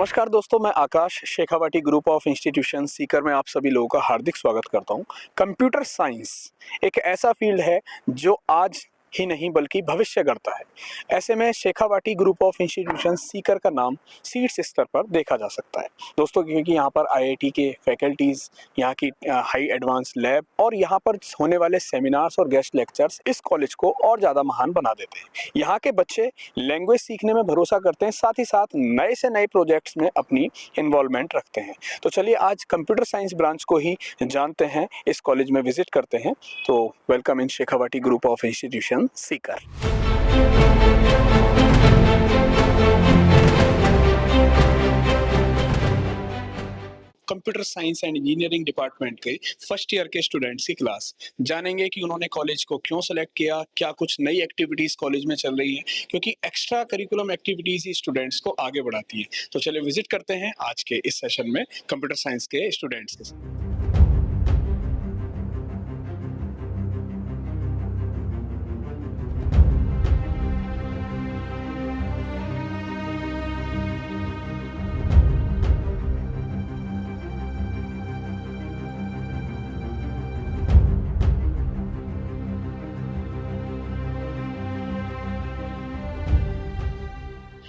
नमस्कार दोस्तों, मैं Akash Shekhawati group of institution Sikar में आप सभी लोगों का हार्दिक स्वागत करता हूं। कंप्यूटर साइंस एक ऐसा फील्ड है जो आज ही नहीं बल्कि भविष्य गढ़ता है। ऐसे में Shekhawati group of institution Sikar का नाम सीड्स स्तर पर देखा जा सकता है दोस्तों, क्योंकि यहाँ पर आईआईटी के फैकल्टीज, यहाँ की हाई एडवांस लैब और यहाँ पर होने वाले सेमिनार्स और गेस्ट लेक्चर्स इस कॉलेज को और ज़्यादा महान बना देते हैं। यहाँ के बच्चे लैंग्वेज सीखने में भरोसा करते हैं, साथ ही साथ नए से नए प्रोजेक्ट्स में अपनी इन्वॉल्वमेंट रखते हैं। तो चलिए आज कंप्यूटर साइंस ब्रांच को ही जानते हैं, इस कॉलेज में विजिट करते हैं। तो welcome in Shekhawati group of institution Sikar. Computer science and engineering department के फर्स्ट ईयर के स्टूडेंट्स की क्लास जानेंगे कि उन्होंने कॉलेज को क्यों सेलेक्ट किया, क्या कुछ नई एक्टिविटीज कॉलेज में चल रही है, क्योंकि एक्स्ट्रा करिकुलम एक्टिविटीज ही स्टूडेंट्स को आगे बढ़ाती है। तो चलिए विजिट करते हैं आज के इस सेशन में कंप्यूटर साइंस के स्टूडेंट्स के साथ।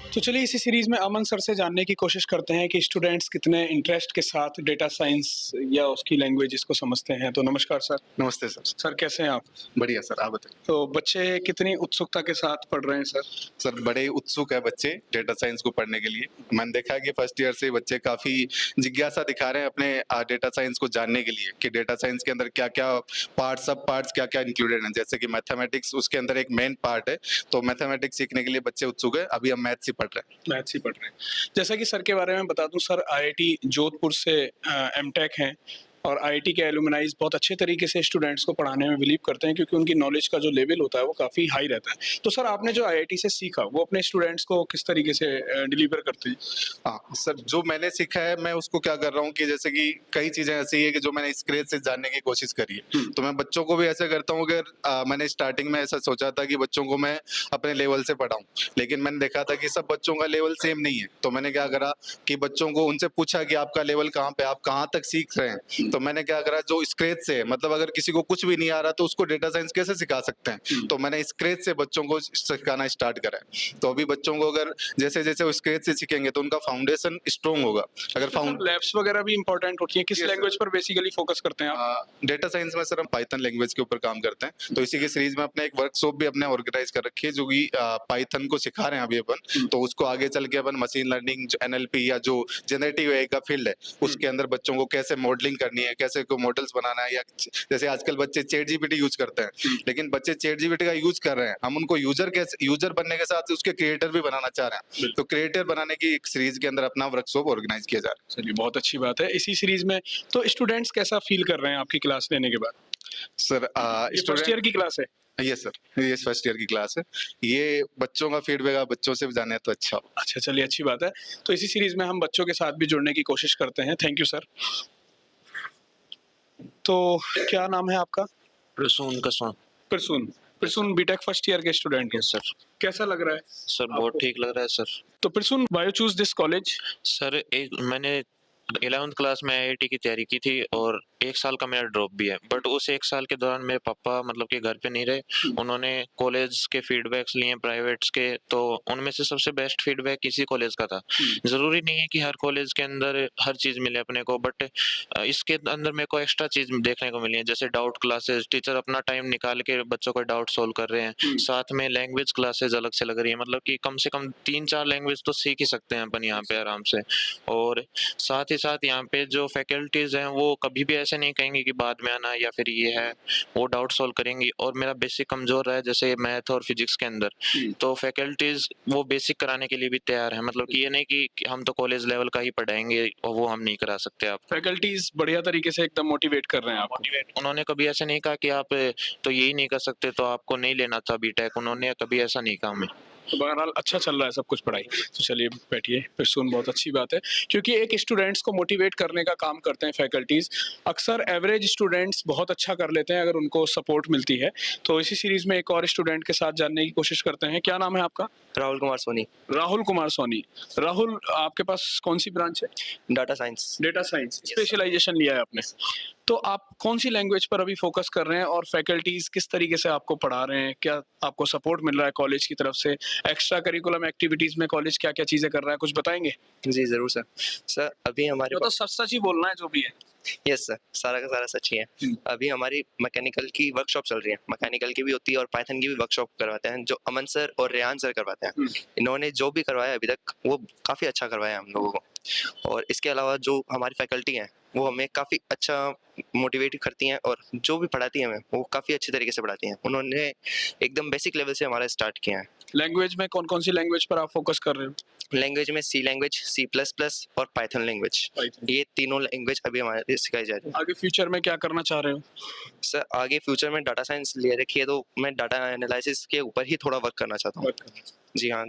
तो चलिए इसी सीरीज में अमन सर से जानने की कोशिश करते हैं कि स्टूडेंट्स कितने इंटरेस्ट के साथ डेटा साइंस या उसकी लैंग्वेजेस को समझते हैं। तो नमस्कार सर। नमस्ते सर। सर कैसे हैं आप? बढ़िया सर, आप बताइए। तो बच्चे कितनी उत्सुकता के साथ पढ़ रहे हैं सर? सर बड़े उत्सुक है बच्चे डेटा साइंस को पढ़ने के लिए। मैंने देखा है कि फर्स्ट ईयर से बच्चे काफी जिज्ञासा दिखा रहे हैं अपने डेटा साइंस को जानने के लिए कि डेटा साइंस के अंदर क्या क्या पार्ट, सब पार्ट्स क्या क्या इंक्लूडेड हैं। जैसे कि मैथमेटिक्स उसके अंदर एक मेन पार्ट है, तो मैथमेटिक्स सीखने के लिए बच्चे उत्सुक है। अभी हम मैथ्स ही पढ़ रहे हैं। मैथ्स ही पढ़ रहे हैं। जैसा कि सर के बारे में बता दूं, सर आईआईटी जोधपुर से एमटेक हैं और आईआईटी के एलुमनाइज बहुत अच्छे तरीके से स्टूडेंट्स को पढ़ाने में बिलीव करते हैं, क्योंकि उनकी नॉलेज का जो लेवल होता है वो काफ़ी हाई रहता है। तो सर आपने जो आईआईटी से सीखा वो अपने स्टूडेंट्स को किस तरीके से डिलीवर करते हैं? हाँ सर, जो मैंने सीखा है मैं उसको क्या कर रहा हूँ कि जैसे कि कई चीजें ऐसी है कि जो मैंने स्क्रेच से जानने की कोशिश करी है, तो मैं बच्चों को भी ऐसा करता हूँ कि मैंने स्टार्टिंग में ऐसा सोचा था कि बच्चों को मैं अपने लेवल से पढ़ाऊँ, लेकिन मैंने देखा था कि सब बच्चों का लेवल सेम नहीं है। तो मैंने क्या करा कि बच्चों को उनसे पूछा कि आपका लेवल कहाँ पे, आप कहाँ तक सीख रहे हैं। तो मैंने क्या करा, जो स्क्रेच से, मतलब अगर किसी को कुछ भी नहीं आ रहा तो उसको डेटा साइंस कैसे सिखा सकते हैं, तो मैंने स्क्रेच से बच्चों को सिखाना स्टार्ट करा है। तो अभी बच्चों को अगर जैसे जैसे वो स्क्रेच से सीखेंगे तो उनका फाउंडेशन स्ट्रॉन्ग होगा। अगर लैब्स वगैरह भी इंपॉर्टेंट होती है, किस लैंग्वेज पर बेसिकली फोकस करते हैं आप? डेटा साइंस में सर हम पाइथन लैंग्वेज के ऊपर काम करते हैं। तो इसी के सीरीज में अपने एक वर्कशॉप भी अपने ऑर्गेनाइज कर रखी है जो कि पाइथन को सिखा रहे हैं अभी अपन। तो उसको आगे चल के अपन मशीन लर्निंग, एनएलपी या जो जनरेटिव एआई का फील्ड है उसके अंदर बच्चों को कैसे मॉडलिंग करनी है, कैसे को मॉडल्स बनाना है, या जैसे आजकल बच्चे चैट जीपीटी यूज करते हैं, लेकिन बच्चे चैट जीपीटी का यूज कर रहे हैं, हम उनको यूजर बनने के साथ उसके क्रिएटर भी बनाना चाह रहे हैं। तो क्रिएटर बनाने की एक सीरीज के अंदर अपना वर्कशॉप ऑर्गेनाइज किया जा रहा है। चलिए बहुत अच्छी बात है। इसी सीरीज में तो स्टूडेंट्स कैसा फील कर रहे हैं आपकी क्लास लेने के बाद? सर फर्स्ट ईयर की क्लास है? यस सर, ये फर्स्ट ईयर की क्लास है। ये बच्चों का फीडबैक आप बच्चों से जाने तो अच्छा हो। अच्छा चलिए अच्छी बात है। तो इसी सीरीज में हम बच्चों के साथ भी जुड़ने की कोशिश करते हैं। Thank you sir. तो क्या नाम है आपका? Prasoon Kaswan. Prasoon. Prasoon BTech first year के स्टूडेंट हैं सर। कैसा लग रहा है सर बहुत ठीक लग रहा है सर। तो Prasoon, why choose this college? Sir एक मैंने 11th क्लास में आईआईटी की तैयारी की थी और 1 साल का मेरा ड्रॉप भी है, बट उस 1 साल के दौरान मेरे पापा मतलब कि घर पे नहीं रहे। उन्होंने कॉलेज के फीडबैक्स लिए प्राइवेट्स के, तो उनमें से सबसे बेस्ट फीडबैक इसी कॉलेज का था। जरूरी नहीं है कि हर कॉलेज के अंदर हर चीज मिले अपने को, बट इसके अंदर मेरे को एक्स्ट्रा चीज देखने को मिली है, जैसे डाउट क्लासेस, टीचर अपना टाइम निकाल के बच्चों को डाउट सोल्व कर रहे हैं। साथ में लैंग्वेज क्लासेस अलग से लग रही है, मतलब कि कम से कम 3-4 लैंग्वेज तो सीख ही सकते हैं अपन यहाँ पे आराम से। और साथ ही साथ यहाँ पे जो फैकल्टीज हैं वो कभी भी ऐसे नहीं कहेंगे कि बाद में आना या फिर ये है, वो डाउट सॉल्व करेंगी। और मेरा बेसिक कमजोर रहा है जैसे मैथ और फिजिक्स के अंदर, तो फैकल्टीज वो बेसिक कराने के लिए भी तैयार है। मतलब कि ये नहीं कि हम तो कॉलेज लेवल का ही पढ़ाएंगे और वो हम नहीं करा सकते। आप फैकल्टीज बढ़िया तरीके से एकदम मोटिवेट कर रहे हैं आपको। उन्होंने कभी ऐसा नहीं कहा कि आप तो यही नहीं कर सकते तो आपको नहीं लेना था बीटेक, उन्होंने कभी ऐसा नहीं कहा हमें। तो बहरहाल अच्छा चल रहा है सब कुछ पढ़ाई। तो चलिए बैठिए, फिर सुन बहुत अच्छी बात है क्योंकि एक स्टूडेंट्स को मोटिवेट करने का काम करते हैं फैकल्टीज़। अक्सर एवरेज स्टूडेंट्स बहुत अच्छा कर लेते हैं अगर उनको सपोर्ट मिलती है। तो इसी सीरीज़ में एक और स्टूडेंट के साथ जानने की कोशिश करते हैं। क्या नाम है आपका? राहुल कुमार सोनी। राहुल कुमार सोनी। राहुल, आपके पास कौन-सी ब्रांच है? Data science. Data science specialization लिया है आपने। तो आप कौन सी लैंग्वेज पर अभी फोकस कर रहे हैं और फैकल्टीज किस तरीके से आपको पढ़ा रहे हैं? क्या आपको सपोर्ट मिल रहा है कॉलेज की तरफ से? एक्स्ट्रा करिकुलम एक्टिविटीज में कॉलेज क्या-क्या चीजें कर रहा है, कुछ बताएंगे? जी ज़रूर सर। सर अभी हमारे तो सच-सच ही बोलना है जो भी है। यस सर, सारा का सारा सच ही है। अभी हमारी मैकेनिकल की वर्कशॉप चल रही है। मैकेनिकल की भी होती है और पाइथन की भी वर्कशॉप करवाते हैं, जो अमन सर और रेहान सर करवाते हैं। इन्होंने जो भी करवाया अभी तक वो काफ़ी अच्छा करवाया हम लोगों को। और इसके अलावा जो हमारी फैकल्टी हैं वो हमें काफ़ी अच्छा मोटिवेट करती हैं और जो भी पढ़ाती हैं हमें वो काफ़ी अच्छी तरीके से पढ़ाती हैं। उन्होंने एकदम बेसिक लेवल से हमारा स्टार्ट किया है। लैंग्वेज में कौन-कौन सी लैंग्वेज पर आप फोकस कर रहे हो? लैंग्वेज में सी लैंग्वेज, सी प्लस प्लस और पाइथन लैंग्वेज, Python। ये तीनों लैंग्वेज अभी हमारे सिखाई जा रही है। आगे फ्यूचर में क्या करना चाह रहे हो? सर आगे फ्यूचर में डाटा साइंस ले रखी है तो मैं डाटा एनालिसिस के ऊपर ही थोड़ा वर्क करना चाहता हूँ। जी हाँ,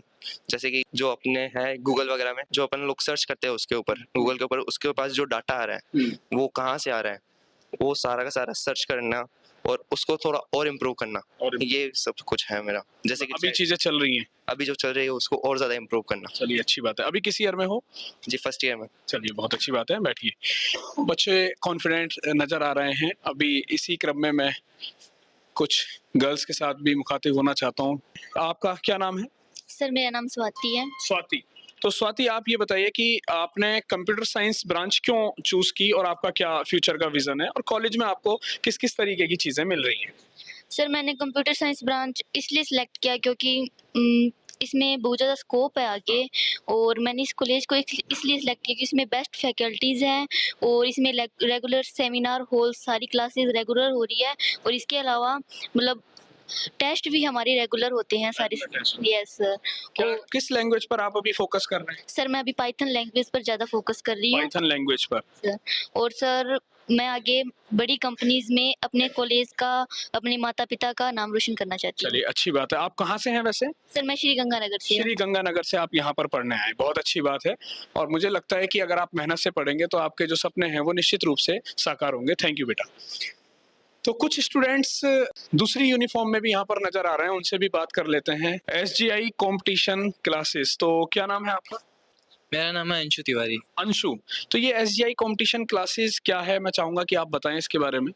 जैसे कि जो अपने है गूगल वगैरह में जो अपन लोग सर्च करते हैं उसके ऊपर, गूगल के ऊपर उसके पास जो डाटा आ रहा है वो कहाँ से आ रहा है, वो सारा का सारा सर्च करना और उसको थोड़ा और इम्प्रूव करना, ये सब कुछ है मेरा। जैसे कि अभी चीजें चल रही हैं। अभी जो चल रही है उसको और ज़्यादा इम्प्रूव करना। चलिए अच्छी बात है। अभी किस ईयर में हो? जी फर्स्ट ईयर में। चलिए बहुत अच्छी बात है, बैठिए। बच्चे कॉन्फिडेंट नज़र आ रहे हैं। अभी इसी क्रम में मैं कुछ गर्ल्स के साथ भी मुखातिब होना चाहता हूँ। आपका क्या नाम है? सर मेरा नाम स्वाति है। स्वाति। तो स्वाति, आप ये बताइए कि आपने कंप्यूटर साइंस ब्रांच क्यों चूज़ की और आपका क्या फ्यूचर का विज़न है और कॉलेज में आपको किस-किस तरीके की चीज़ें मिल रही हैं? सर मैंने कंप्यूटर साइंस ब्रांच इसलिए सिलेक्ट किया क्योंकि इसमें बहुत ज़्यादा स्कोप है आगे, और मैंने इस कॉलेज को इसलिए सिलेक्ट किया कि इसमें बेस्ट फैकल्टीज़ हैं और इसमें रेगुलर सेमिनार हॉल सारी क्लासेस रेगुलर हो रही है, और इसके अलावा मतलब टेस्ट भी हमारे रेगुलर होते हैं सारे। Yes sir. क्या किस लैंग्वेज पर आप अभी फोकस कर रहे हैं? सर मैं अभी पाइथन लैंग्वेज पर ज़्यादा फोकस कर रही हूँ। पाइथन लैंग्वेज पर। सर, और सर मैं आगे बड़ी कंपनीज में अपने कॉलेज का, अपने माता-पिता का नाम रोशन करना चाहती हूँ। चलिए अच्छी बात है। आप कहाँ से हैं वैसे? सर मैं श्री गंगानगर से हूँ। श्री गंगानगर से आप यहाँ पर पढ़ने आए, बहुत अच्छी बात है और मुझे लगता है कि अगर आप मेहनत से पढ़ेंगे तो आपके जो सपने हैं वो निश्चित रूप से साकार होंगे। थैंक यू बेटा। तो कुछ स्टूडेंट्स दूसरी यूनिफॉर्म में भी यहाँ पर नजर आ रहे हैं, उनसे भी बात कर लेते हैं। एसजीआई कॉम्पिटिशन क्लासेस, तो क्या नाम है आपका? मेरा नाम है अंशु तिवारी। अंशु, तो ये एसजीआई कॉम्पिटिशन क्लासेस क्या है, मैं चाहूंगा कि आप बताएं इसके बारे में।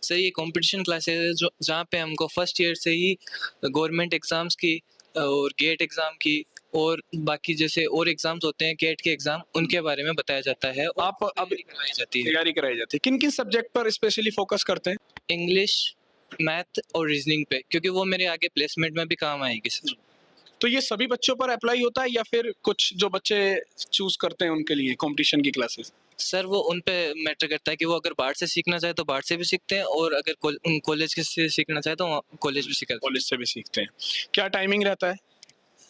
सर ये कंपटीशन क्लासेस है जो जहाँ पे हमको फर्स्ट ईयर से ही गवर्नमेंट एग्ज़ाम्स की और गेट एग्ज़ाम की और बाकी जैसे और एग्ज़ाम्स होते हैं गेट के एग्ज़ाम, उनके बारे में बताया जाता है और आप अब तैयारी करवाई जाती है। तैयारी कराई जाती है। किन किन सब्जेक्ट पर स्पेशली फोकस करते हैं? इंग्लिश, मैथ और रीजनिंग पे, क्योंकि वो मेरे आगे प्लेसमेंट में भी काम आएगी सर। तो ये सभी बच्चों पर अप्लाई होता है या फिर कुछ जो बच्चे चूज करते हैं उनके लिए कंपटीशन की क्लासेस? सर वो उन पे मैटर करता है कि वो अगर बाहर से सीखना चाहे तो बाहर से भी सीखते हैं और अगर कॉलेज से सीखना चाहे तो कॉलेज भी सीखते हैं। कॉलेज से भी सीखते हैं। क्या टाइमिंग रहता है?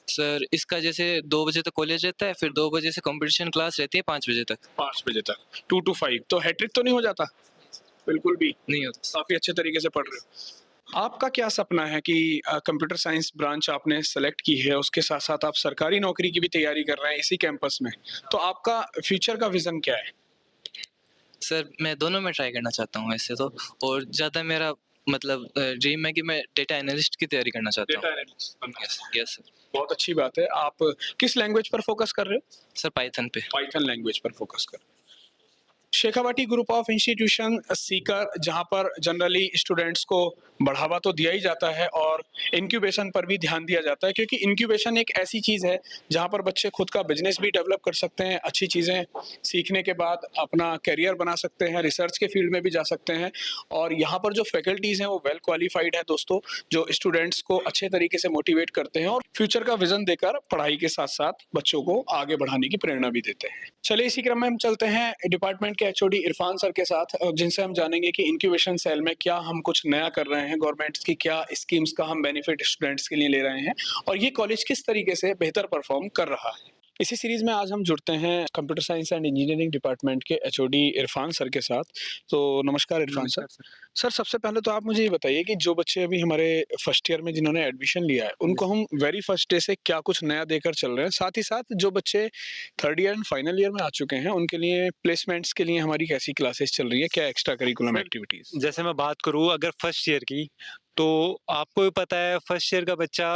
सर इसका जैसे 2 बजे तक कॉलेज रहता है, फिर 2 बजे से कंपटीशन क्लास रहती है 5 बजे तक। 5 बजे तक 2 to 5। तो हैट्रिक तो नहीं हो जाता? बिल्कुल भी नहीं होता। काफी अच्छे तरीके से पढ़ रहे हो। आपका क्या सपना है कि कंप्यूटर साइंस ब्रांच आपने सेलेक्ट की है, उसके साथ साथ आप सरकारी नौकरी की भी तैयारी कर रहे हैं इसी कैंपस में, तो आपका फ्यूचर का विजन क्या है? सर मैं दोनों में ट्राई करना चाहता हूँ वैसे तो, और ज़्यादा मेरा मतलब ड्रीम है कि मैं डेटा एनालिस्ट की तैयारी करना चाहता हूँ। डेटा एनालिस्ट बनना है। Yes sir. बहुत अच्छी बात है। आप किस लैंग्वेज पर फोकस कर रहे हो? सर पाइथन पे। पाइथन लैंग्वेज पर फोकस कर। Shekhawati group of institution Sikar, जहां पर जनरली स्टूडेंट्स को बढ़ावा तो दिया ही जाता है और इंक्यूबेशन पर भी ध्यान दिया जाता है, क्योंकि इंक्यूबेशन एक ऐसी चीज़ है जहां पर बच्चे खुद का बिजनेस भी डेवलप कर सकते हैं, अच्छी चीज़ें सीखने के बाद अपना करियर बना सकते हैं, रिसर्च के फील्ड में भी जा सकते हैं। और यहाँ पर जो फैकल्टीज़ हैं वो वेल क्वालिफाइड है दोस्तों, जो स्टूडेंट्स को अच्छे तरीके से मोटिवेट करते हैं और फ्यूचर का विजन देकर पढ़ाई के साथ साथ बच्चों को आगे बढ़ाने की प्रेरणा भी देते हैं। चलिए इसी क्रम में हम चलते हैं डिपार्टमेंट के एचओडी इरफान सर के साथ, जिनसे हम जानेंगे कि इंक्यूबेशन सेल में क्या हम कुछ नया कर रहे हैं, गवर्नमेंट की क्या स्कीम्स का हम बेनिफिट स्टूडेंट्स के लिए ले रहे हैं और ये कॉलेज किस तरीके से बेहतर परफॉर्म कर रहा है। इसी सीरीज में आज हम जुड़ते हैं computer science and engineering department के एचओडी इरफान सर के साथ। तो नमस्कार इरफान सर। सर सबसे पहले तो आप मुझे ये बताइए कि जो बच्चे अभी हमारे फर्स्ट ईयर में जिन्होंने एडमिशन लिया है उनको हम वेरी फर्स्ट डे से क्या कुछ नया देकर चल रहे हैं, साथ ही साथ जो बच्चे third year and final year में आ चुके हैं उनके लिए प्लेसमेंट्स के लिए हमारी कैसी क्लासेस चल रही है, क्या एक्स्ट्रा करिकुलम सर, एक्टिविटीज? जैसे मैं बात करूँ अगर फर्स्ट ईयर की, तो आपको भी पता है फर्स्ट ईयर का बच्चा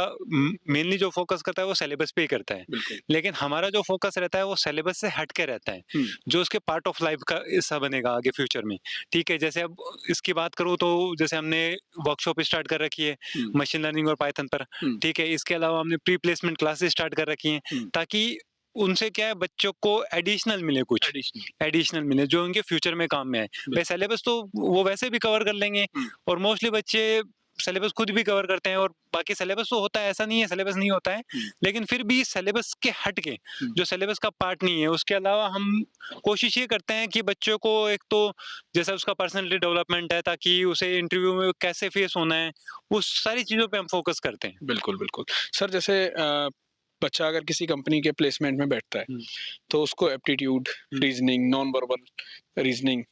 मेनली जो फोकस करता है वो सिलेबस पे ही करता है। बिल्कुल। लेकिन हमारा जो फोकस रहता है वो सिलेबस से हट के रहता है, जो उसके पार्ट ऑफ लाइफ का हिस्सा बनेगा आगे फ्यूचर में। ठीक है, जैसे अब इसकी बात करूँ तो जैसे हमने वर्कशॉप स्टार्ट कर रखी है मशीन लर्निंग और पाइथन पर। ठीक है, इसके अलावा हमने प्री प्लेसमेंट क्लासेस स्टार्ट कर रखी हैं ताकि उनसे क्या है बच्चों को एडिशनल मिले, कुछ एडिशनल मिले जो उनके फ्यूचर में काम में आए। भाई सिलेबस तो वो वैसे भी कवर कर लेंगे और मोस्टली बच्चे सिलेबस खुद भी कवर करते हैं, और बाकी सिलेबस तो होता है, ऐसा नहीं है सिलेबस नहीं होता है, लेकिन फिर भी सिलेबस के हट के जो सिलेबस का पार्ट नहीं है उसके अलावा हम कोशिश ये करते हैं कि बच्चों को एक तो जैसा उसका पर्सनैलिटी डेवलपमेंट है ताकि उसे इंटरव्यू में कैसे फेस होना है, उस सारी चीज़ों पे हम फोकस करते हैं। बिल्कुल बिल्कुल सर। जैसे बच्चा अगर किसी कंपनी के प्लेसमेंट में बैठता है तो उसको aptitude, reasoning, non verbal reasoning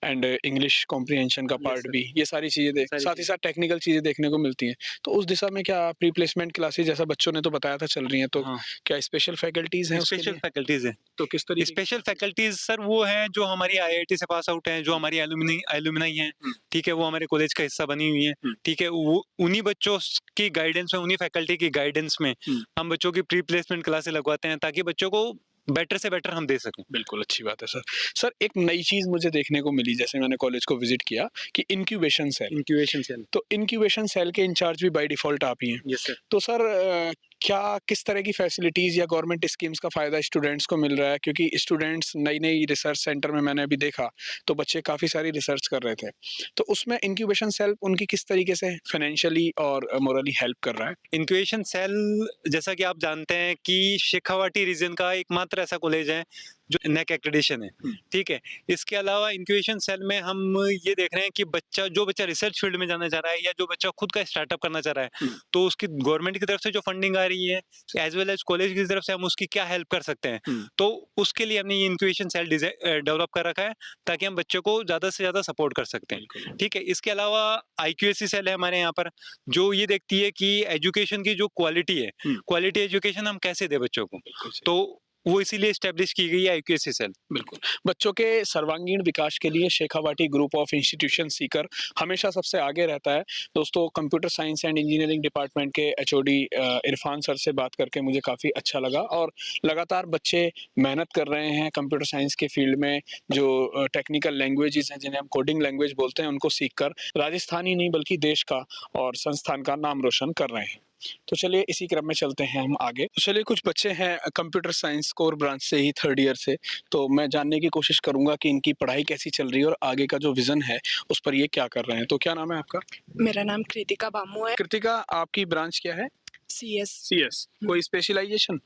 and English comprehension का पार्ट भी, ये सारी चीजें साथ ही साथ टेक्निकल चीजें देखने को मिलती हैं। तो उस दिशा में क्या प्री प्लेसमेंट क्लासेस जैसा बच्चों ने तो बताया था चल रही हैं, तो क्या स्पेशल फैकल्टीज हैं उसके स्पेशल लिए? फैकल्टीज है। तो किस तरीके स्पेशल फैकल्टीज सर वो हैं जो हमारी आईआईटी से पास आउट हैं, जो हमारी एलुमनाई हैं। ठीक है, वो हमारे कॉलेज का हिस्सा बनी हुई है। ठीक है, वो उन्हीं बच्चों की गाइडेंस में, उन्हीं फैकल्टी की गाइडेंस में हम बच्चों की प्री प्लेसमेंट क्लासेस लगवाते हैं ताकि बच्चों को बेटर से बेटर हम दे सकें। बिल्कुल अच्छी बात है सर। सर एक नई चीज मुझे देखने को मिली जैसे मैंने कॉलेज को विजिट किया कि इंक्यूबेशन सेल। तो इंक्यूबेशन सेल के इंचार्ज भी बाय डिफॉल्ट आप ही हैं। Yes sir. तो सर क्या किस तरह की फैसिलिटीज या गवर्नमेंट स्कीम्स का फायदा स्टूडेंट्स को मिल रहा है? क्योंकि स्टूडेंट्स नई नई रिसर्च सेंटर में मैंने अभी देखा तो बच्चे काफी सारी रिसर्च कर रहे थे, तो उसमें इंक्यूबेशन सेल उनकी किस तरीके से फाइनेंशियली और मोरली हेल्प कर रहा है? इंक्यूबेशन सेल जैसा कि आप जानते हैं कि शेखावाटी रीजन का एकमात्र ऐसा कॉलेज है जो नेक एक्रेडिटेशन है। ठीक है, इसके अलावा इंक्यूबेशन सेल में हम ये देख रहे हैं कि जो बच्चा रिसर्च फील्ड में जाना चाह रहा है या जो बच्चा खुद का स्टार्टअप करना चाह रहा है, तो उसकी गवर्नमेंट की तरफ से जो फंडिंग आ रही है एज वेल एज कॉलेज की तरफ से हम उसकी क्या हेल्प कर सकते हैं, तो उसके लिए हमने ये इंक्यूबेशन सेल डेवलप कर रखा है ताकि हम बच्चों को ज्यादा से ज्यादा सपोर्ट कर सकते हैं। ठीक है, इसके अलावा IQAC सेल है हमारे यहाँ पर जो ये देखती है कि एजुकेशन की जो क्वालिटी है, क्वालिटी एजुकेशन हम कैसे दें बच्चों को, तो वो इसीलिए स्टैब्लिश की गई है IQAC सेल। बिल्कुल, बच्चों के सर्वांगीण विकास के लिए Shekhawati group of institution Sikar हमेशा सबसे आगे रहता है। दोस्तों computer science and engineering department के एचओडी इरफान सर से बात करके मुझे काफ़ी अच्छा लगा, और लगातार बच्चे मेहनत कर रहे हैं कंप्यूटर साइंस के फील्ड में। जो टेक्निकल लैंग्वेजेस हैं जिन्हें हम कोडिंग लैंग्वेज बोलते हैं उनको सीखकर राजस्थान ही नहीं बल्कि देश का और संस्थान का नाम रोशन कर रहे हैं। तो चलिए इसी क्रम में चलते हैं हम आगे। तो चलिए कुछ बच्चे हैं कंप्यूटर साइंस कोर ब्रांच से ही थर्ड ईयर से, तो मैं जानने की कोशिश करूंगा कि इनकी पढ़ाई कैसी चल रही है और आगे का जो विजन है उस पर ये क्या कर रहे हैं। तो क्या नाम है आपका? मेरा नाम कृतिका बामू है। कृतिका, आपकी ब्रांच क्या है? CS कोई स्पेशलाइजेशन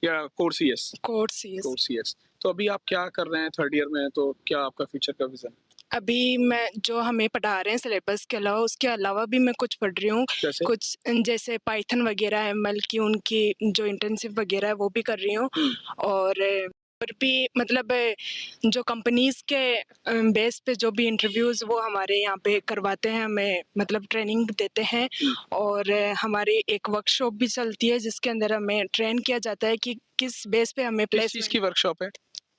या कोर CS? Core CS। तो अभी आप क्या कर रहे हैं थर्ड ईयर में, तो क्या आपका फ्यूचर का विजन? अभी मैं जो हमें पढ़ा रहे हैं सिलेबस के अलावा, उसके अलावा भी मैं कुछ पढ़ रही हूँ। जैसे? कुछ जैसे पाइथन वगैरह ML की उनकी जो इंटर्नशिप वगैरह है वो भी कर रही हूँ। और भी मतलब जो कंपनीज के बेस पे जो भी इंटरव्यूज वो हमारे यहाँ पे करवाते हैं, हमें मतलब ट्रेनिंग देते हैं। और हमारी एक वर्कशॉप भी चलती है जिसके अंदर हमें ट्रेन किया जाता है कि किस बेस पे हमें किस चीज की वर्कशॉप है?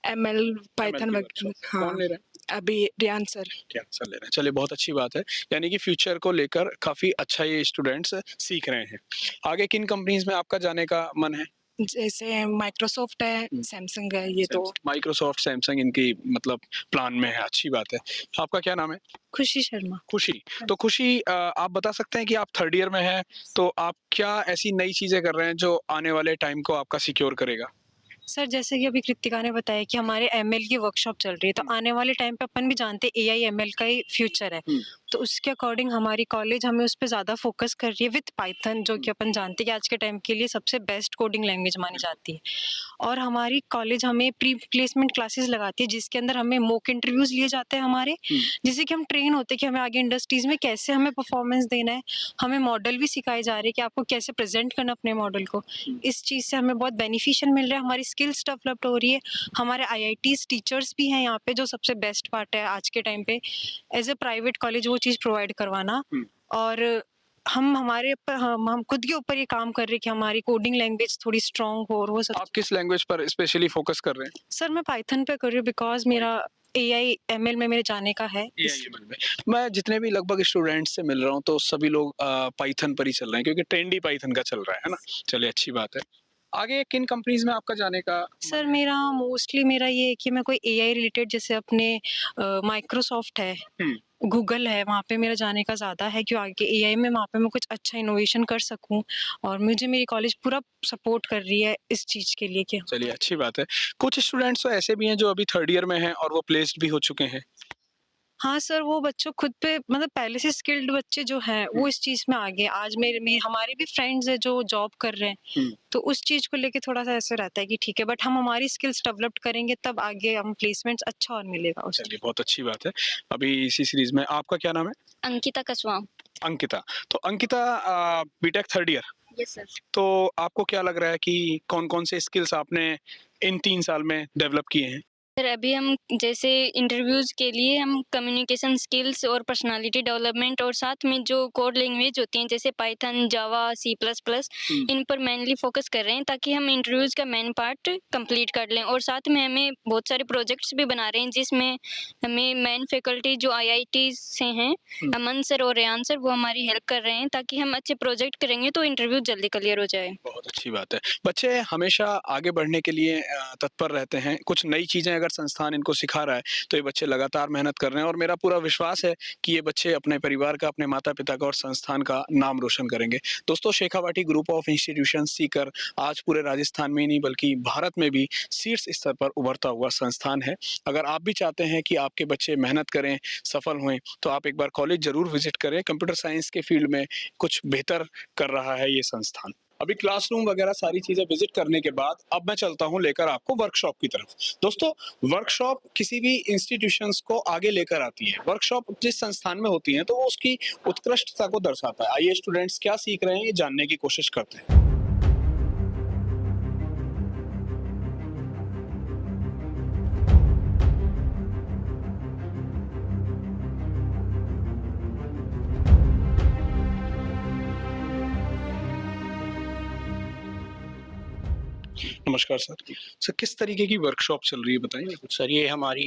ML पाइथन ML की वगैरह। workshop। हाँ, कौन ले रहा है? अभी रियान सर। क्या सर ले रहे हैं? चलिए बहुत अच्छी बात है, यानी कि फ्यूचर को लेकर काफी अच्छा ये स्टूडेंट्स सीख रहे हैं। आगे किन कंपनीज में आपका जाने का मन है? जैसे माइक्रोसॉफ्ट है, सैमसंग है, ये तो। माइक्रोसॉफ्ट, सैमसंग इनकी मतलब प्लान में है, अच्छी बात है। आपका क्या नाम है? खुशी शर्मा। खुशी। तो खुशी, आप बता सकते हैं कि आप थर्ड ईयर में हैं, तो आप क्या ऐसी नई चीजें कर रहे हैं जो आने वाले टाइम को आपका सिक्योर करेगा? सर जैसे कि अभी कृतिका ने बताया कि हमारे ML की वर्कशॉप चल रही है, तो आने वाले टाइम पे अपन भी जानते हैं AI ML का ही फ्यूचर है। तो उसके अकॉर्डिंग हमारी कॉलेज हमें उस पे ज़्यादा फोकस कर रही है विद पाइथन, जो कि अपन जानते हैं कि आज के टाइम के लिए सबसे बेस्ट कोडिंग लैंग्वेज मानी जाती है। और हमारी कॉलेज हमें प्री प्लेसमेंट क्लासेस लगाती है, जिसके अंदर हमें मॉक इंटरव्यूज लिए जाते हैं हमारे, जिससे कि हम ट्रेन होते हैं कि हमें आगे इंडस्ट्रीज में कैसे हमें परफॉर्मेंस देना है। हमें मॉडल भी सिखाए जा रहे हैं कि आपको कैसे प्रेजेंट करना अपने मॉडल को। इस चीज़ से हमें बहुत बेनिफिशियल मिल रहा है, हमारी स्किल्स डेवलप हो रही है। हमारे आईआईटीज टीचर्स भी हैं यहाँ पे, जो सबसे बेस्ट पार्ट है आज के टाइम पे एज ए प्राइवेट कॉलेज वो चीज़ प्रोवाइड करवाना। और हम हमारे ऊपर हम खुद के ऊपर ये काम कर रहे हैं कि हमारी कोडिंग लैंग्वेज थोड़ी स्ट्रांग हो और वो सब। आप किस लैंग्वेज पर स्पेशली फोकस कर रहे हैं? सर मैं पाइथन पे कर रही हूँ बिकॉज मेरा एआई एमएल में मेरे जाने का है। AIML में मैं जितने भी लगभग स्टूडेंट्स से मिल रहा हूँ तो सभी लोग पाइथन पर ही चल रहे हैं, क्योंकि ट्रेंड ही पाइथन का चल रहा है ना। चलिए, अच्छी बात है। आगे किन कंपनीज में आपका जाने का? सर मेरा मोस्टली मेरा ये है कि मैं कोई एआई रिलेटेड, जैसे अपने माइक्रोसॉफ्ट है, गूगल है, वहाँ पे मेरा जाने का ज़्यादा है कि आगे एआई में वहाँ पे मैं कुछ अच्छा इनोवेशन कर सकूँ। और मुझे मेरी कॉलेज पूरा सपोर्ट कर रही है इस चीज़ के लिए कि चलिए, अच्छी बात है। कुछ स्टूडेंट्स तो ऐसे भी हैं जो अभी थर्ड ईयर में हैं और वो प्लेस्ड भी हो चुके हैं। हाँ सर, वो बच्चों खुद पे मतलब पहले से स्किल्ड बच्चे जो हैं वो इस चीज़ में आगे आज मेरे हमारे भी फ्रेंड्स हैं जो जॉब कर रहे हैं, तो उस चीज़ को लेके थोड़ा सा ऐसे रहता है कि ठीक है, बट हम हमारी स्किल्स डेवलप करेंगे तब आगे हम प्लेसमेंट्स अच्छा और मिलेगा उससे। चलिए, बहुत अच्छी बात है। अभी इसी सीरीज में आपका क्या नाम है? अंकिता कसवा। अंकिता। तो Ankita, BTech third year, yes sir. तो आपको क्या लग रहा है कि कौन-कौन से स्किल्स आपने इन 3 साल में डेवलप किए हैं? सर अभी हम जैसे इंटरव्यूज़ के लिए हम कम्युनिकेशन स्किल्स और पर्सनालिटी डेवलपमेंट और साथ में जो कोड लैंग्वेज होती हैं जैसे पाइथन, जावा, सी प्लस प्लस, इन पर मेनली फोकस कर रहे हैं ताकि हम इंटरव्यूज़ का मेन पार्ट कंप्लीट कर लें। और साथ में हमें बहुत सारे प्रोजेक्ट्स भी बना रहे हैं जिसमें हमें मेन फैकल्टी जो आईआईटी से हैं, अमन सर और रेयान सर, वो हमारी हेल्प कर रहे हैं ताकि हम अच्छे प्रोजेक्ट करेंगे तो इंटरव्यू जल्दी क्लियर हो जाए। बहुत अच्छी बात है। बच्चे हमेशा आगे बढ़ने के लिए तत्पर रहते हैं। कुछ नई चीज़ें अगर संस्थान इनको सिखा रहा है, तो ये बच्चे लगातार मेहनत कर रहे हैं और मेरा पूरा विश्वास है कि ये बच्चे अपने परिवार का, अपने माता-पिता का और संस्थान का नाम रोशन करेंगे। दोस्तों, Shekhawati group of institution Sikar आज पूरे राजस्थान में ही नहीं बल्कि भारत में भी शीर्ष स्तर पर उभरता हुआ संस्थान है। अगर आप भी चाहते हैं कि आपके बच्चे मेहनत करें, सफल हों, तो आप एक बार कॉलेज ज़रूर विज़िट करें। कंप्यूटर साइंस के फील्ड में कुछ बेहतर कर रहा है ये संस्थान। अभी क्लासरूम वगैरह सारी चीज़ें विज़िट करने के बाद अब मैं चलता हूँ लेकर आपको वर्कशॉप की तरफ। दोस्तों, वर्कशॉप किसी भी इंस्टीट्यूशंस को आगे लेकर आती है। वर्कशॉप जिस संस्थान में होती है तो वो उसकी उत्कृष्टता को दर्शाता है। आइए स्टूडेंट्स क्या सीख रहे हैं ये जानने की कोशिश करते हैं। नमस्कार सर। सर, किस तरीके की वर्कशॉप चल रही है बताइए? सर ये हमारी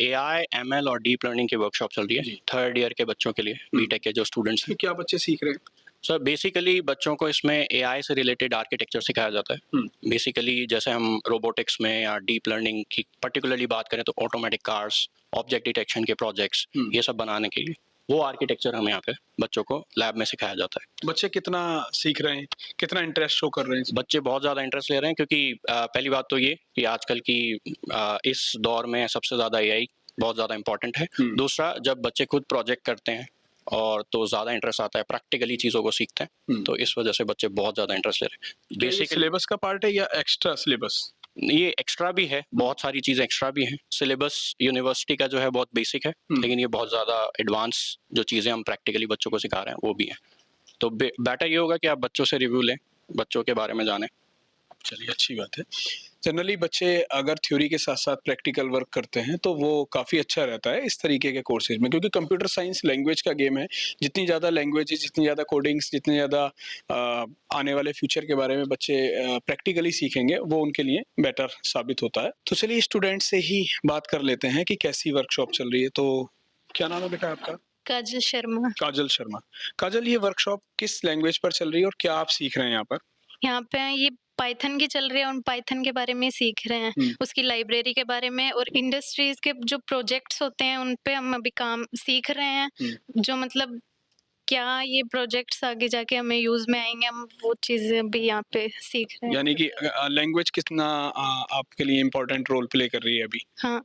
एआई, एमएल और डीप लर्निंग की वर्कशॉप चल रही है थर्ड ईयर के बच्चों के लिए, बीटेक के जो स्टूडेंट्स हैं। क्या बच्चे सीख रहे हैं? सर बेसिकली बच्चों को इसमें एआई से रिलेटेड आर्किटेक्चर सिखाया जाता है। बेसिकली जैसे हम रोबोटिक्स में या डीप लर्निंग की पर्टिकुलरली बात करें तो ऑटोमेटिक कार्स, ऑब्जेक्ट डिटेक्शन के प्रोजेक्ट्स, ये सब बनाने के लिए वो आर्किटेक्चर हमें यहाँ पे बच्चों को लैब में सिखाया जाता है। बच्चे कितना सीख रहे हैं, कितना इंटरेस्ट शो कर रहे हैं? बच्चे बहुत ज़्यादा इंटरेस्ट ले रहे हैं क्योंकि पहली बात तो ये कि आजकल की इस दौर में सबसे ज़्यादा एआई बहुत ज़्यादा इंपॉर्टेंट है। दूसरा, जब बच्चे खुद प्रोजेक्ट करते हैं और तो ज़्यादा इंटरेस्ट आता है, प्रैक्टिकली चीज़ों को सीखते हैं, तो इस वजह से बच्चे बहुत ज़्यादा इंटरेस्ट ले रहे हैं। बेसिक सिलेबस का पार्ट है या एक्स्ट्रा सिलेबस? ये एक्स्ट्रा भी है, बहुत सारी चीज़ें एक्स्ट्रा भी हैं। सिलेबस यूनिवर्सिटी का जो है बहुत बेसिक है, लेकिन ये बहुत ज़्यादा एडवांस जो चीज़ें हम प्रैक्टिकली बच्चों को सिखा रहे हैं वो भी हैं। तो बेटर ये होगा कि आप बच्चों से रिव्यू लें, बच्चों के बारे में जानें। चलिए, अच्छी बात है। जनरली बच्चे अगर थ्योरी के साथ-साथ प्रैक्टिकल वर्क करते हैं तो वो काफ़ी अच्छा रहता है इस तरीके के कोर्सेज़ में, क्योंकि कंप्यूटर साइंस लैंग्वेज का गेम है। जितनी ज़्यादा लैंग्वेजेज़, जितनी ज़्यादा कोडिंग्स, जितनी ज़्यादा आने वाले फ्यूचर के बारे में बच्चे प्रैक्टिकली सीखेंगे, वो उनके लिए बेटर साबित होता है। तो चलिए स्टूडेंट से ही बात कर लेते हैं कि कैसी वर्कशॉप चल रही है। तो क्या नाम है बेटा आपका? काजल शर्मा। काजल शर्मा। काजल, ये वर्कशॉप किस लैंग्वेज पर चल रही है और क्या आप सीख रहे हैं यहाँ पर? यहाँ पे ये पाइथन की चल रही है और पाइथन के बारे में सीख रहे हैं, उसकी लाइब्रेरी के बारे में और इंडस्ट्रीज के जो प्रोजेक्ट्स होते हैं उन पे हम अभी काम सीख रहे हैं। जो मतलब क्या ये प्रोजेक्ट्स आगे जाके हमें यूज में आएंगे, हम वो चीजें भी यहाँ पे सीख रहे हैं। यानी कि लैंग्वेज कितना आपके लिए इम्पोर्टेंट रोल प्ले कर रही है अभी? हाँ।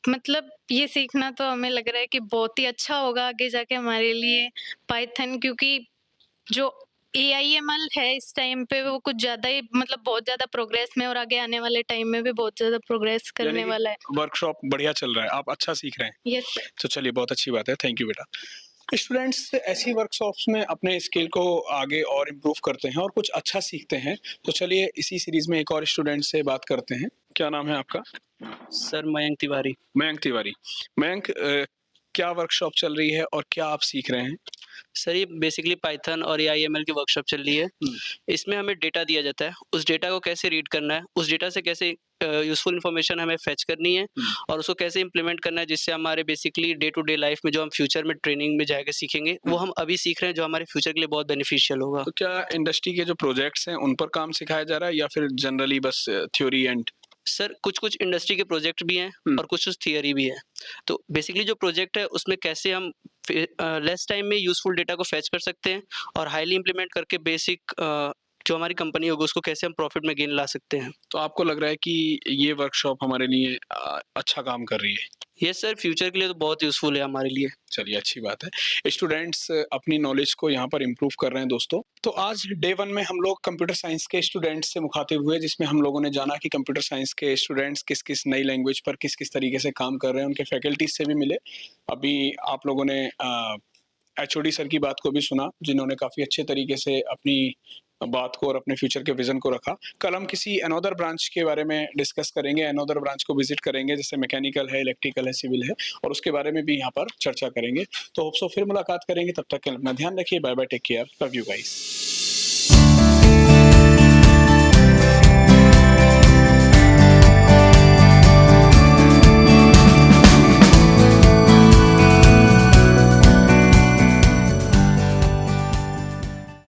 मतलब ये सीखना तो हमें लग रहा है कि बहुत ही अच्छा होगा आगे जाके हमारे लिए पाइथन, क्योंकि जो AIML है इस टाइम पे वो कुछ ज़्यादा ही मतलब बहुत ज़्यादा प्रोग्रेस में, और आगे आने वाले टाइम में भी बहुत ज़्यादा प्रोग्रेस करने वाला है। वर्कशॉप बढ़िया चल रहा है, आप अच्छा सीख रहे हैं। Yes sir. तो चलिए बहुत अच्छी बात है, थैंक यू बेटा। स्टूडेंट्स ऐसी वर्कशॉप्स में अपने स्किल को आगे और इम्प्रूव करते हैं और कुछ अच्छा सीखते हैं। तो चलिए इसी सीरीज में एक और स्टूडेंट से बात करते हैं। क्या नाम है आपका? सर मयंक तिवारी। मयंक तिवारी। मयंक, क्या वर्कशॉप चल रही है और क्या आप सीख रहे हैं? सर ये बेसिकली पाइथन और AIML की वर्कशॉप चल रही है। इसमें हमें डेटा दिया जाता है, उस डेटा को कैसे रीड करना है, उस डेटा से कैसे यूजफुल इन्फॉर्मेशन हमें फेच करनी है और उसको कैसे इंप्लीमेंट करना है, जिससे हमारे basically day to day life में जो हम फ्यूचर में ट्रेनिंग में जाकर सीखेंगे वो हम अभी सीख रहे हैं, जो हमारे फ्यूचर के लिए बहुत बेनिफिशियल होगा। तो क्या इंडस्ट्री के जो प्रोजेक्ट्स हैं उन पर काम सिखाया जा रहा है या फिर जनरली बस थ्योरी एंड? सर कुछ इंडस्ट्री के प्रोजेक्ट भी हैं और कुछ थियरी भी है। तो बेसिकली जो प्रोजेक्ट है उसमें कैसे हम लेस टाइम में यूजफुल डेटा को फेच कर सकते हैं और हाईली इंप्लीमेंट करके बेसिक जो हमारी कंपनी होगी उसको कैसे हम प्रॉफिट में गेन ला सकते हैं। तो आपको लग रहा है कि ये वर्कशॉप हमारे लिए अच्छा काम कर रही है? यस सर, फ्यूचर के लिए तो बहुत यूजफुल है हमारे लिए। चलिए अच्छी बात है, स्टूडेंट्स अपनी नॉलेज को यहाँ पर इम्प्रूव कर रहे हैं। दोस्तों तो आज डे 1 में हम लोग कंप्यूटर साइंस के स्टूडेंट्स से मुखातिब हुए, जिसमें हम लोगों ने जाना कि कंप्यूटर साइंस के स्टूडेंट्स किस किस नई लैंग्वेज पर किस किस तरीके से काम कर रहे हैं, उनके फैकल्टीज से भी मिले। अभी आप लोगों ने HOD सर की बात को भी सुना, जिन्होंने काफ़ी अच्छे तरीके से अपनी बात को और अपने फ्यूचर के विजन को रखा। कल हम किसी अनदर ब्रांच के बारे में डिस्कस करेंगे, अनदर ब्रांच को विजिट करेंगे, जैसे मैकेनिकल है, इलेक्ट्रिकल है, सिविल है, और उसके बारे में भी यहाँ पर चर्चा करेंगे। तो होप सो फिर मुलाकात करेंगे, तब तक के लिए अपना ध्यान रखिए। Bye bye, take care, love you guys.